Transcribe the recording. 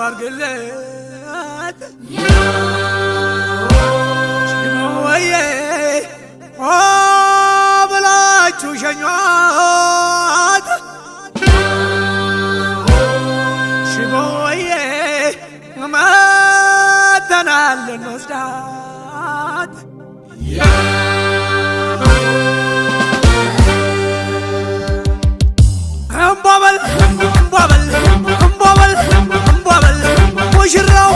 አርግለት ሽሞዬ ኦ ብላችሁ ሸኟት ሽሞዬ መተናል እንወስዳት እምቧበል እምቧበል እምቧበል እምቧበል ሙሽራው